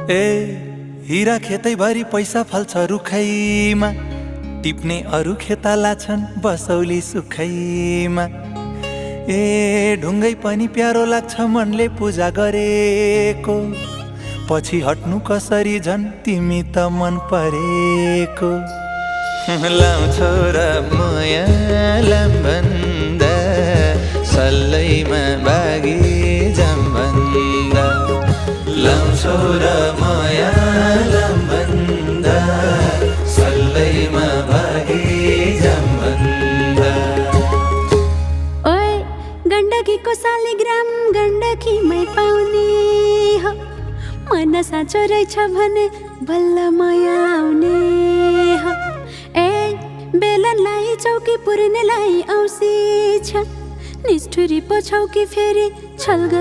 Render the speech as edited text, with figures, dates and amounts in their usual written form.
हीरा खेतैभरि पैसा फल्छ रुखैमा, टिप्ने अरू खेताला छन् बसौली सुखैमा। ढुङ्गै पनि प्यारो लाग्छ मनले पूजा गरेको, पछि हट्नु कसरी झन् तिमी त मन परेको। लाउँछौ र माया लाम्भन्दा, सल्लैमा बागी जाम्भन्दा। लाउँछौ र माया लाम्भन्दा, सल्लैमा बागी जाम्भन्दा। ओए गण्डकीको शालिग्राम गण्डकीमै पाउने हो, मन साँचो रहेछ भने बल्ल माया आउने हो। बेलनलाई चौकी पुर्नेलाई औँसी छ, निष्ठुरी पो छौ कि फेरि छल्ग